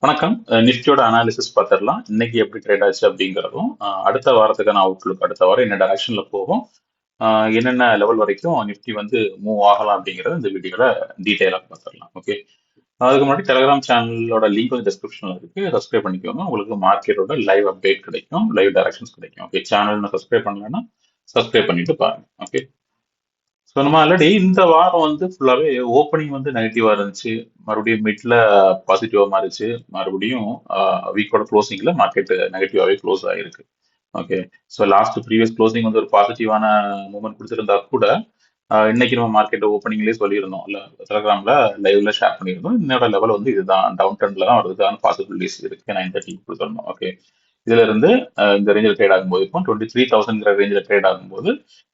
வணக்கம். நிஃப்டியோட அனாலிசிஸ் பார்த்துடலாம். இன்னைக்கு எப்படி ட்ரேட் ஆச்சு அப்படிங்கிறதும், அடுத்த வாரத்துக்கான அவுட்லுக், அடுத்த வாரம் என்ன டைரக்ஷன்ல போகும், என்னென்ன லெவல் வரைக்கும் நிஃப்டி வந்து மூவ் ஆகலாம் அப்படிங்கிறத இந்த வீடியோல டீட்டெயிலாக பார்த்துடலாம். ஓகே. அதுக்கு முன்னாடி டெலிகிராம் சேனலோட லிங்க் வந்து டிஸ்கிரிப்ஷன்ல இருக்கு. சப்ஸ்கிரைப் பண்ணிக்கோங்க. உங்களுக்கு மார்க்கெட்டோட லைவ் அப்டேட் கிடைக்கும், லைவ் டைரக்ஷன்ஸ் கிடைக்கும். ஓகே. சேனல் சப்ஸ்கிரைப் பண்ணலன்னா சப்ஸ்கிரைப் பண்ணிட்டு பாருங்க. ஓகே. ஸோ நம்ம ஆல்ரெடி இந்த வாரம் வந்து ஃபுல்லாவே ஓப்பனிங் வந்து நெகட்டிவா இருந்துச்சு. மறுபடியும் மிட்ல பாசிட்டிவா மாறிச்சு. மறுபடியும் வீக்கோட க்ளோசிங்ல மார்க்கெட் நெகட்டிவாவே க்ளோஸ் ஆயிருக்கு. Okay. So last previous closing வந்து ஒரு பாசிட்டிவான மூவ்மெண்ட் கொடுத்திருந்தா கூட, இன்னைக்கு நம்ம மார்க்கெட் ஓப்பனிங்லேயே சொல்லியிருந்தோம் இல்ல, டெலகிராம்ல லைவ்ல ஷேர் பண்ணியிருந்தோம். இன்னோட லெவல் வந்து இதுதான், டவுன் ட்ரெண்ட்ல தான் வருதுக்கான பாசிபிலிட்டிஸ் இருக்கு. 9:30 கொடுத்துருந்தோம். ஓகே. இதுல இருந்து இந்த ரேஞ்சில் ட்ரேட் ஆகும்போது இப்போ 23,000 ரேஞ்சில் ட்ரேட் ஆகும்போது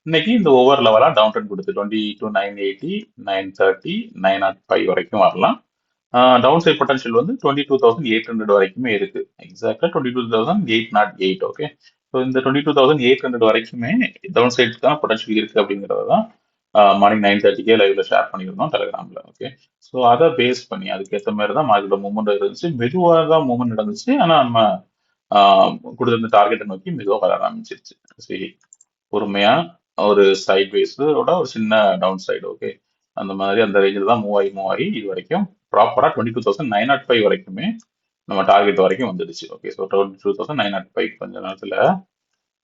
இன்னைக்கு இந்த ஓவர் லெவலா டவுன் ட்ரெண்ட் கொடுத்து 22,980, 930, 905 வரைக்கும் வரலாம். டவுன் சைட் பொட்டன்ஷியல் வந்து 22,800 வரைக்குமே இருக்கு. எக்ஸாக்டா 22,808. ஓகே. ஸோ இந்த 22,800 வரைக்குமே டவுன் சைட்க்கான பொட்டன்ஷியல் இருக்கு அப்படிங்கிறத தான் மார்னிங் 9:30 லைவ்ல ஷேர் பண்ணியிருந்தோம் டெலிகிராம்ல. ஓகே. ஸோ அதை பேஸ் பண்ணி அதுக்கேற்ற மாதிரி தான் மார்க்கெட் மூவ்மெண்ட் இருந்துச்சு. மெதுவாக தான் மூவ்மெண்ட் நடந்துச்சு. ஆனா நம்ம கொடுத்திருந்த டார்கெட்டை நோக்கி மெதுவாக வர ஆரம்பிச்சிருச்சு. சரி, பொறுமையா ஒரு சைட் வேஸோட ஒரு சின்ன டவுன் சைடு. ஓகே. அந்த மாதிரி அந்த ரேஞ்சில் தான் மூவ் ஆகி இது வரைக்கும் ப்ராப்பரா 22,905 வரைக்குமே நம்ம டார்கெட் வரைக்கும் வந்துடுச்சு. ஓகே. ஸோ 22,905 கொஞ்ச நேரத்துல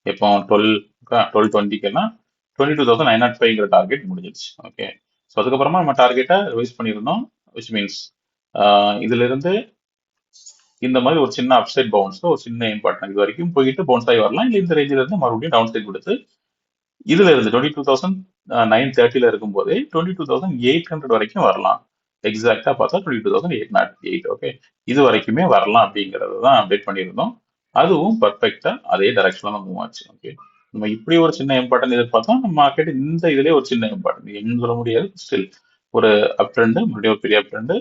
இப்போ 12:20க்கெல்லாம் 22,905ங்கிற டார்கெட் முடிஞ்சிருச்சு. ஓகே. ஸோ அதுக்கப்புறமா நம்ம டார்கெட்டை ரிவைஸ் பண்ணியிருந்தோம். விச் மீன்ஸ் இதுல இருந்து இந்த மாதிரி ஒரு சின்ன அப்சைட் பவுன்ஸ், ஒரு சின்ன இம்பார்ட்டன் இது வரைக்கும் போயிட்டு பவுன்ஸ் ஆகி வரலாம். இல்லை இந்த ரேஞ்சில இருந்து மறுபடியும் டவுன் சைட் கொடுத்து இதுல இருந்து 22,930 இருக்கும்போதே 22,800 வரைக்கும் வரலாம். எக்ஸாக்டா பார்த்தா 22,808. ஓகே. இது வரைக்குமே வரலாம் அப்படிங்கறது தான் அப்டேட் பண்ணியிருந்தோம். அதுவும் பர்ஃபெக்டா அதே டைரக்ஷன்ல தான் மூவ் ஆச்சு. ஓகே. நம்ம இப்படி ஒரு சின்ன இம்பார்ட்டன் எதிர்பார்த்தோம். நம்ம மார்க்கெட் இந்த இதுலயே ஒரு சின்ன இம்பார்ட்டன் என்ன சொல்ல முடியாது. ஸ்டில் ஒரு அப் ட்ரெண்ட், மறுபடியும் ஒரு பெரிய அப் ட்ரெண்ட்,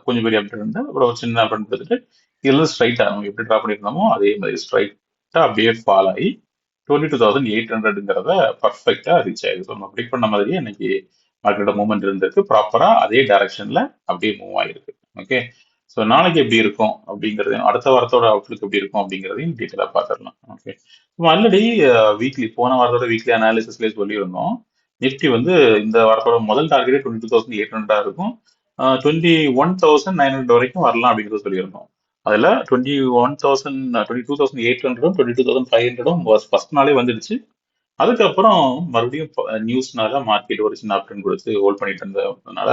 கொஞ்சம் பெரிய அப் ட்ரெண்ட், அப்புறம் ஒரு சின்ன அப் ட்ரெண்ட் கொடுத்துட்டு இதுல ஸ்ட்ரைட்டா நம்ம எப்படி ட்ரா பண்ணியிருந்தோமோ அதே மாதிரி ஸ்ட்ரைட்டா அப்படியே ஃபால் ஆகி 22,800ங்கிறத பர்ஃபெக்டா ரீச் ஆயிருக்கு. ஸோ நம்ம ப்ரிடிக்ட் பண்ண மாதிரியே இன்னைக்கு மார்க்கெட்டோட மூவ்மெண்ட் இருந்திருக்கு. ப்ராப்பரா அதே டைரக்ஷன்ல அப்படியே மூவ் ஆயிருக்கு. ஓகே. ஸோ நாளைக்கு எப்படி இருக்கும் அப்படிங்கிறதையும், அடுத்த வாரத்தோட அவுட்லுக் எப்படி இருக்கும் அப்படிங்கிறதையும் டீட்டெயிலாக பார்த்துடலாம். ஓகே. நம்ம ஆல்ரெடி வீக்லி, போன வாரத்தோட வீக்லி அனாலிசிஸ்லேயே சொல்லியிருந்தோம். நிஃப்டி வந்து இந்த வாரத்தோட முதல் டார்கெட்டே 22,800 இருக்கும். 21,900 வரைக்கும் வரலாம் அப்படிங்கிறத சொல்லியிருந்தோம். அதுல 22,800ம் 22,500ம் ஃபர்ஸ்ட் நாளே வந்துடுச்சு. அதுக்கப்புறம் மறுபடியும் நியூஸ்னால மார்க்கெட் ஒரு சின்ன அப்டன் கொடுத்து ஹோல்ட் பண்ணிட்டு இருந்ததுனால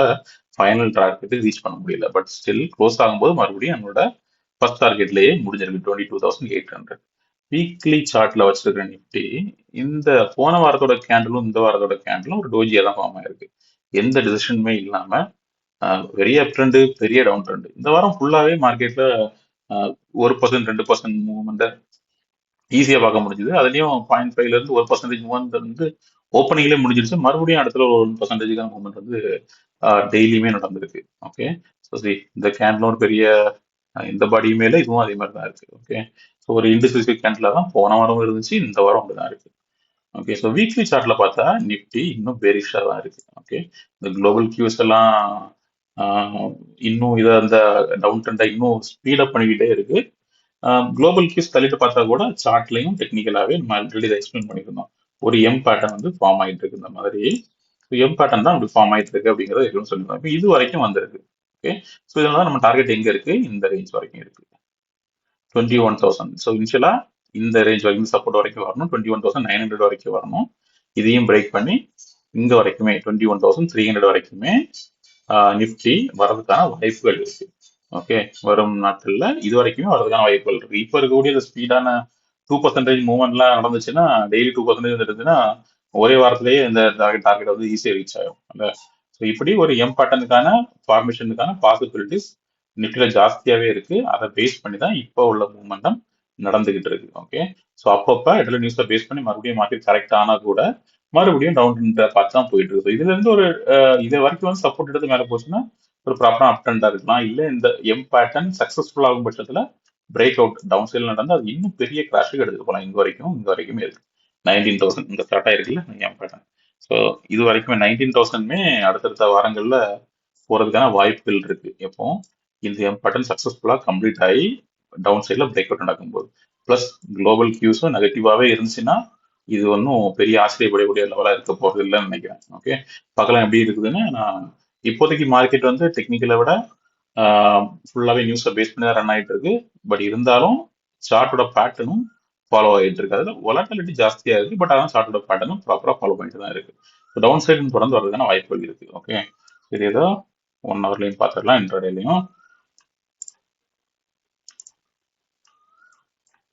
ஃபைனல் டார்கெட் ரீச் பண்ண முடியல. பட் ஸ்டில் க்ளோஸ் ஆகும்போது மறுபடியும் நம்மளோட ஃபர்ஸ்ட் டார்கெட்லயே முடிஞ்சிருக்கு 22,800. வீக்லி சார்ட்ல வச்சிருக்கிற நிஃப்டி இந்த போன வாரத்தோட கேண்டலும் இந்த வாரத்தோட கேண்டலும் ஒரு டோஜியா தான் ஃபார்ம் ஆயிருக்கு. எந்த டிசிஷனுமே இல்லாம பெரிய அப் ட்ரெண்ட், பெரிய டவுன் ட்ரெண்ட். இந்த வாரம் ஃபுல்லாவே மார்க்கெட்ல 1% 2% மூவ்மெண்ட் ஈஸியா பார்க்க முடிஞ்சது. அதுலயும் 0.5ல இருந்து 1% மூவ்மெண்ட் வந்து ஓப்பனிங்லேயே முடிஞ்சிருச்சு. மறுபடியும் அடுத்த ஒரு 1%க்கான மூவ்மெண்ட் வந்து டெய்லியுமே நடந்திருக்கு. ஓகே. ஸோ சரி, இந்த கேண்டலோட பெரிய இந்த பாடியுமே இல்லை, இதுவும் அதே மாதிரி தான் இருக்கு. ஓகே. ஸோ ஒரு இண்டிசிசிவ் கேண்டில் தான் போன வாரம் இருந்துச்சு, இந்த வாரம் அப்படிதான் இருக்கு. ஓகே. ஸோ வீக்லி சார்ட்ல பார்த்தா நிஃப்டி இன்னும் பெரிஷா தான் இருக்கு. ஓகே. இந்த குளோபல் கியூஸ் எல்லாம் இன்னும் இதை அந்த டவுன் ட்ரெண்டை இன்னும் ஸ்பீட் அப் பண்ணிக்கிட்டே இருக்கு. குளோபல் கியூஸ் தள்ளிட்டு பார்த்தா கூட சார்ட்லையும் டெக்னிக்கலாவே நம்ம ஆல்ரெடி இதை எக்ஸ்பிளைன் பண்ணியிருந்தோம். ஒரு எம் பேட்டர்ன் வந்து ஃபார்ம் ஆயிட்டு இருக்கு. இந்த மாதிரி எம் பேட்டர்ன் தான் அப்படி ஃபார்ம் ஆயிட்டு இருக்கு அப்படிங்கறத எதுவும் சொல்லியிருந்தோம். இப்போ இது வரைக்கும் வந்திருக்கு. ஓகே. ஸோ இதனால நம்ம டார்கெட் எங்க இருக்கு, இந்த ரேஞ்ச் வரைக்கும் இருக்கு, 21,000. ஸோ இனிஷியலா இந்த ரேஞ்ச் வரைக்கும் சப்போர்ட் வரைக்கும் வரணும், 21,900 வரைக்கும் வரணும். இதையும் பிரேக் பண்ணி இங்க வரைக்குமே 21,300 வரைக்குமே நிஃப்டி வர்றதுக்கான வாய்ப்புகள் இருக்கு. ஓகே. வரும் நாட்கள்ல இது வரைக்குமே வர்றதுக்கான வாய்ப்புகள் இருக்கு. இப்ப இருக்கக்கூடிய ஸ்பீடான 2% மூவ்மெண்ட்லாம் நடந்துச்சுன்னா, டெய்லி 2% இருந்துச்சுன்னா ஒரே வாரத்திலேயே இந்த டார்கெட் வந்து ஈஸியா ரீச் ஆகும். ஸோ இப்படி ஒரு எம் பேட்டர்னுக்கான ஃபார்மேஷனுக்கான பாசிபிலிட்டிஸ் நிஃப்டில ஜாஸ்தியாவே இருக்கு. அதை பேஸ் பண்ணி தான் இப்போ உள்ள மூவ்மெண்டம் நடந்துகிட்டு இருக்கு. ஓகே. ஸோ அப்பப்ப இடையில நியூஸை பேஸ் பண்ணி மறுபடியும் மார்க்கெட் கரெக்ட் ஆனா கூட மறுபடியும் டவுன் பார்த்து தான் போயிட்டு இருக்கு. இதுல இருந்து ஒரு இது வரைக்கும் வந்து சப்போர்ட் எடுத்து மேல போச்சுன்னா ஒரு ப்ராப்பரா அப் ட்ரெண்டா இருக்கலாம். இல்ல இந்த எம் பேட்டர்ன் சக்சஸ்ஃபுல் ஆகும் பட்சத்துல பிரேக் அவுட் டவுன் சைட்ல நடந்து அது இன்னும் பெரிய கிராஷுக்கு எடுத்துட்டு போகலாம். இங்க வரைக்குமே இருக்கு 19,000 இங்க ஸ்டார்ட் ஆயிருக்குல்ல எம் பேட்டர்ன். ஸோ இது வரைக்குமே 19,000மே அடுத்தடுத்த வாரங்கள்ல போறதுக்கான வாய்ப்புகள் இருக்கு. எப்போ இந்த எம் பட்டன் சக்சஸ்ஃபுல்லா கம்ப்ளீட் ஆகி டவுன் சைட்ல பிரேக் அவுட் நடக்கும்போது பிளஸ் குளோபல் கியூஸும் நெகட்டிவாவே இருந்துச்சுன்னா இது ஒன்றும் பெரிய ஆச்சரியப்படக்கூடிய லெவலா இருக்க போறது இல்லைன்னு நினைக்கிறேன். ஓகே, பார்க்கலாம் எப்படி இருக்குதுன்னு. நான் இப்போதைக்கு மார்க்கெட் வந்து டெக்னிக்கலை விட ஃபுல்லாவே நியூஸை பேஸ் பண்ணி தான் ரன் ஆயிட்டு இருக்கு. பட் இருந்தாலும் சார்ட்டோட பேட்டர்னும் ஃபாலோ ஆகிட்டு இருக்கு. அதுல வொலட்டிலிட்டி ஜாஸ்தியா இருக்கு, பட் அதான் சார்ட்டோட பேட்டர்னும் ப்ராப்பரா ஃபாலோ பண்ணிட்டு தான் இருக்கு. டவுன் சைடு தொடர்ந்து வரதுக்கான வாய்ப்புகள் இருக்கு. ஓகே, சரி, ஏதோ 1 ஹவர்லையும் பார்த்துடலாம், இன்ட்ராடேலையும்.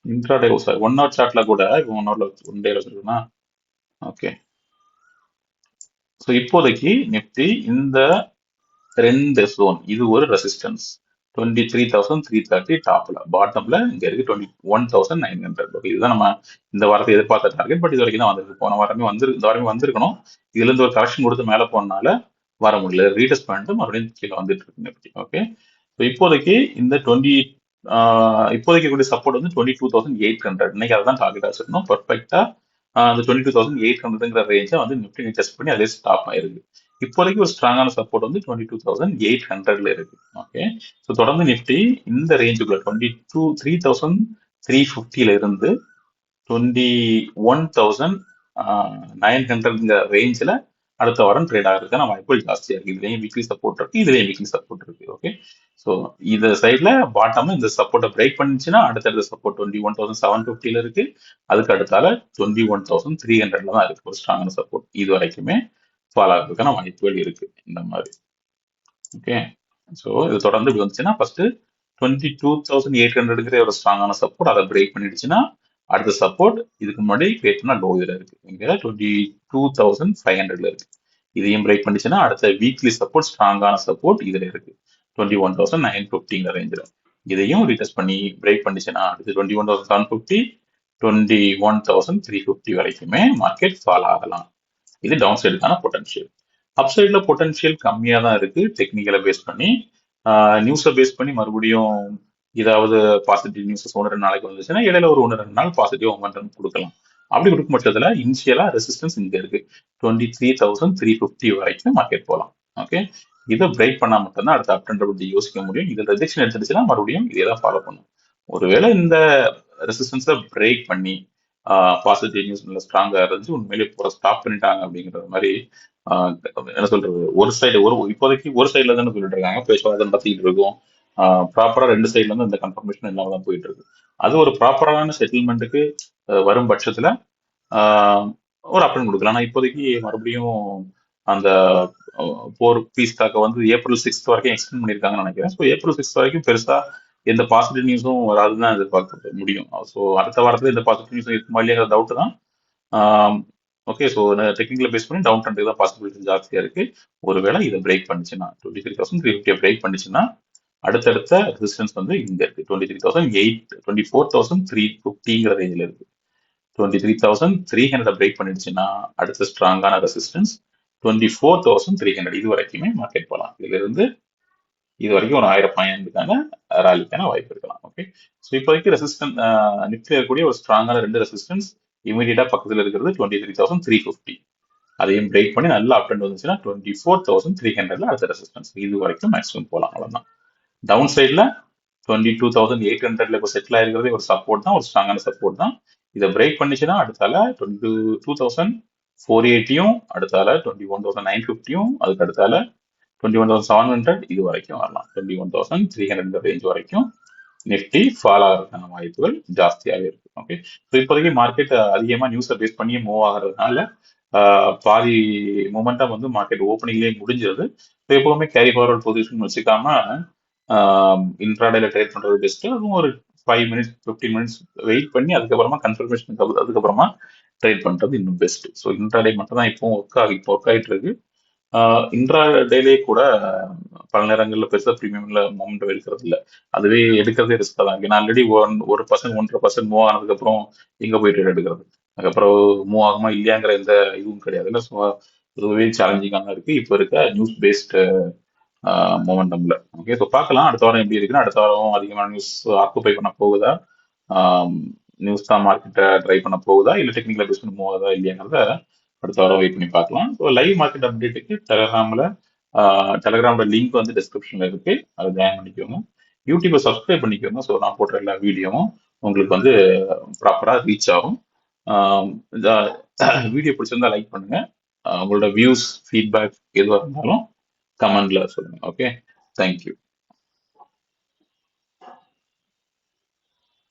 இன்ட்ராடே சார் 1 ஹவர் சார்ட்ல கூட இப்போ 1 ஹவர்ல 1 டேல வச்சிருக்கோம்னா. ஓகே, ஸோ இப்போதைக்கு நிப்டி இந்த ரெண்டு ஜோன், இது ஒரு ரெசிஸ்டன்ஸ் 23,330 டாப்ல, பாட்டம்ல இங்க இருக்கு 21,900. ஓகே, இதுதான் நம்ம இந்த வாரத்தை எதிர்பார்த்த டார்கெட். பட் இது வரைக்கும் தான் வந்திருக்கு. போன வாரமே இந்த வாரமே வந்திருக்கணும். இதுல இருந்து ஒரு கரெக்ஷன் கொடுத்து மேல போனால வர முடியல. ரீடெஸ்ட் பண்ணிட்டு மறுபடியும் கீழே வந்துட்டு இருக்கு நிப்டி. ஓகே, ஸோ இப்போதைக்கு இந்த இப்போதைக்கு கூடிய சப்போர்ட் வந்து 22,800. இன்னைக்கு அதான் டார்கெட் வச்சிருக்கணும். பர்ஃபெக்டா அந்த 22,800ங்கிற ரேஞ்சை வந்து நிப்டி டெஸ்ட் பண்ணி அதே ஸ்டாப் ஆயிருக்கு. இப்போதைக்கு ஒரு ஸ்ட்ராங்கான சப்போர்ட் வந்து 22,800ல இருக்கு. ஓகே, ஸோ தொடர்ந்து நிப்டி இந்த ரேஞ்சுக்குள்ள 3,50ல இருந்து 21,900ங்கிற ரேஞ்சில் அடுத்த வாரம் ட்ரேட் ஆகிறதுக்கான வாய்ப்புகள் ஜாஸ்தியா இருக்கு. இதுலயும் வீக்லி சப்போர்ட் இருக்கு, இதுலயும் வீக்லி சப்போர்ட் இருக்கு. ஓகே, ஸோ இந்த சைட்ல பாட்டம் இந்த சப்போர்ட்டை பிரேக் பண்ணிச்சுன்னா அடுத்தடுத்த சப்போர்ட் 21,750ல இருக்கு. அதுக்கு அடுத்தால 21,300ல தான் இருக்கு ஒரு ஸ்ட்ராங்கான சப்போர்ட். இது வரைக்குமே ஃபாலோ ஆகிறதுக்கான வாய்ப்புகள் இருக்கு இந்த மாதிரி. ஓகே, ஸோ இது தொடர்ந்து இப்படி வந்துச்சுன்னா ஃபர்ஸ்ட் 22,800ங்கிற ஒரு ஸ்ட்ராங்கான சப்போர்ட், அதை பிரேக் பண்ணிடுச்சுன்னா அடுத்த சப்போர்ட் இதுக்கு முன்னாடி கிரியேட் பண்ண லோ இதுல இருக்கு, இங்க 22,500ல இருக்கு. இதையும் பிரேக் பண்ணிச்சுன்னா அடுத்த வீக்லி சப்போர்ட், ஸ்ட்ராங்கான சப்போர்ட் இதுல இருக்கு 21,950ங்கிற ரேஞ்சில். இதையும் ரீடெஸ்ட் பண்ணி பிரேக் பண்ணிச்சுன்னா அடுத்து 21,750, 21,350 வரைக்குமே மார்க்கெட் ஃபால் ஆகலாம். இது டவுன் சைடுக்கான பொட்டன்ஷியல். அப் சைட்ல பொட்டன்ஷியல் கம்மியா தான் இருக்கு. டெக்னிக்கலை பேஸ் பண்ணி நியூஸை பேஸ் பண்ணி மறுபடியும் ஏதாவது பாசிட்டிவ் நியூஸஸ் 1-2 நாளைக்கு வந்துச்சுன்னா இடையில ஒரு 1-2 நாள் பாசிட்டிவ் மொமெண்டம் கொடுக்கலாம். அப்படி கொடுக்கும் பட்சத்துல இனிஷியலா ரெசிஸ்டன்ஸ் இங்க இருக்கு 23,350 வரைக்கும் மார்க்கெட் போகலாம். ஓகே, இதை பிரேக் பண்ணா மட்டும்தான் அடுத்த அப் ட்ரெண்ட் பத்தி யோசிக்க முடியும். இதுல ரெஜெக்ஷன் எடுத்துச்சுன்னா மறுபடியும் இதே தான் ஃபாலோ பண்ணும். ஒருவேளை இந்த ரெசிஸ்டன்ஸை பிரேக் பண்ணி பாசிட்டிவ் நியூஸ் நல்லா ஸ்ட்ராங்கா இருந்துச்சு, உண்மையிலேயே பூரா ஸ்டாப் பண்ணிட்டாங்க அப்படிங்கிற மாதிரி என்ன சொல்றது, ஒரு சைடு இப்போதைக்கு ஒரு சைட்ல தானே சொல்லிட்டு இருக்காங்க, பேச்சுவார்த்தை நடத்திட்டு இருக்கோம். ப்ராப்பரா ரெண்டு சைட்ல இருந்து இந்த கன்ஃபர்மேஷன் இல்லாம தான் போயிட்டு இருக்கு. அது ஒரு ப்ராப்பரான செட்டில்மெண்ட்டுக்கு வரும் பட்சத்துல ஒரு அப்டன் கொடுக்கலாம். ஆனா இப்போதைக்கு மறுபடியும் அந்த போர் பீஸ் டாக்கை வந்து ஏப்ரல் 6 வரைக்கும் எக்ஸ்டெண்ட் பண்ணியிருக்காங்கன்னு நினைக்கிறேன். ஸோ ஏப்ரல் 6 வரைக்கும் பெருசா எந்த பாசிட்டிவ் நியூஸும் வராதுன்னு தான் எதிர்பார்க்க முடியும். ஸோ அடுத்த வாரத்துல இந்த பாசிட்டிவ் நியூஸ் இருக்குமா இல்லையாங்கிற டவுட் தான். ஓகே, ஸோ டெக்னிக்கலை பேஸ் பண்ணி டவுன் ட்ரெண்டுக்கு தான் பாசிபிலிட்டி ஜாஸ்தியா இருக்கு. ஒருவேளை இதை பிரேக் பண்ணிச்சுன்னா 23,350 பிரேக் பண்ணிச்சுன்னா அடுத்தடுத்த ரெசிஸ்டன்ஸ் வந்து இங்க இருக்கு 24,350ங்கிற ரேஞ்சில் இருக்கு. 23,300 பிரேக் பண்ணிடுச்சுன்னா அடுத்த ஸ்ட்ராங்கான ரெசிஸ்டன்ஸ் 24,300. இது வரைக்குமே மார்க்கெட் போகலாம். இதுல இருந்து இது வரைக்கும் ஒரு 1000 பாயிண்ட்டுக்கான ராலிக்கான வாய்ப்பு இருக்கலாம். ஓகே, ஸோ இப்போதைக்கு ரெசிஸ்டன்ஸ் நிஃப்டி இருக்கக்கூடிய ஒரு ஸ்ட்ராங்கான ரெண்டு ரெசிஸ்டன்ஸ் இமீடியட்டா பக்கத்துல இருக்கிறது 23,350. அதையும் பிரேக் பண்ணி நல்லா அப் ட்ரெண்ட் வந்துச்சுன்னா 24,300ல அடுத்த ரெசிஸ்டன்ஸ். இது வரைக்கும் மேக்ஸிமம் போகலாம். அவ்வளவுதான். டவுன் சைட்ல 22,800ல இப்போ செட்டில் ஆயிருக்கிறதே ஒரு சப்போர்ட் தான், ஒரு ஸ்ட்ராங்கான சப்போர்ட் தான். இதை பிரேக் பண்ணிச்சுன்னா அடுத்தால 22,480யும், அடுத்தால 21,950யும், அதுக்கு அடுத்தால 21,700 இது வரைக்கும் வரலாம். 21,300 ரேஞ்ச் வரைக்கும் நிஃப்டி ஃபால் ஆகிறதுக்கான வாய்ப்புகள் ஜாஸ்தியாகவே இருக்கு. ஓகே, ஸோ இப்போதைக்கு மார்க்கெட் அதிகமாக நியூஸை பேஸ் பண்ணி மூவ் ஆகிறதுனால பாதி மூமெண்டம் வந்து மார்க்கெட் ஓப்பனிங்லேயே முடிஞ்சது. ஸோ எப்பவுமே கேரி ஃபார்வர்ட் பொசிஷன் வச்சுக்காம இன்ட்ராடேல ட்ரேட் பண்றது பெஸ்ட். அதுவும் ஒரு 5 மினிட்ஸ் 15 மினிட்ஸ் வெயிட் பண்ணி அதுக்கப்புறமா கன்ஃபர்மேஷன் அதுக்கப்புறமா ட்ரேட் பண்றது இன்னும் பெஸ்ட். ஸோ இன்ட்ராடே மட்டும் தான் இப்போ ஒர்க் ஆகிட்டு இருக்கு. இன்ட்ரா டேலே கூட பல நேரங்களில் பெருசா ப்ரீமியம்ல மொமெண்ட் எடுக்கிறது இல்லை. அதுவே எடுக்கிறதே ரிஸ்க் தான். ஏன்னா ஆல்ரெடி 1% மூவ் ஆனதுக்கு அப்புறம் எங்க போய் ட்ரேட் எடுக்கிறது, அதுக்கப்புறம் மூவ் ஆகுமா இல்லையாங்கிற எந்த இதுவும் கிடையாது. இல்லை, ஸோ இதுவே சேலஞ்சிங்காக தான் இருக்கு இப்போ இருக்க நியூஸ் பேஸ்ட் மொமெண்டம்ல. ஓகே, ஸோ பார்க்கலாம் அடுத்த வாரம் எப்படி இருக்குன்னு. அடுத்த வாரம் அதிகமான நியூஸ் ஆக்குபை பண்ண போகுதா, நியூஸ் தான் மார்க்கெட்டை ட்ரை பண்ண போகுதா, இல்லை டெக்னிக்கலா பேஸ் பண்ண போகுதா இல்லையாங்கிறத அடுத்த வாரம் வெயிட் பண்ணி பார்க்கலாம். ஸோ லைவ் மார்க்கெட் அப்டேட்டுக்கு டெலகிராமில் டெலகிராமோட லிங்க் வந்து டிஸ்கிரிப்ஷன்ல இருக்கு, அதை ஜாயின் பண்ணிக்கோங்க. யூடியூப்பை சப்ஸ்கிரைப் பண்ணிக்கோங்க. ஸோ நான் போடுற எல்லா வீடியோவும் உங்களுக்கு வந்து ப்ராப்பராக ரீச் ஆகும். இந்த வீடியோ பிடிச்சிருந்தா லைக் பண்ணுங்க. உங்களோட வியூஸ், ஃபீட்பேக் எதுவாக இருந்தாலும் கமெண்ட்ல சொல்லுங்க. Okay, thank you.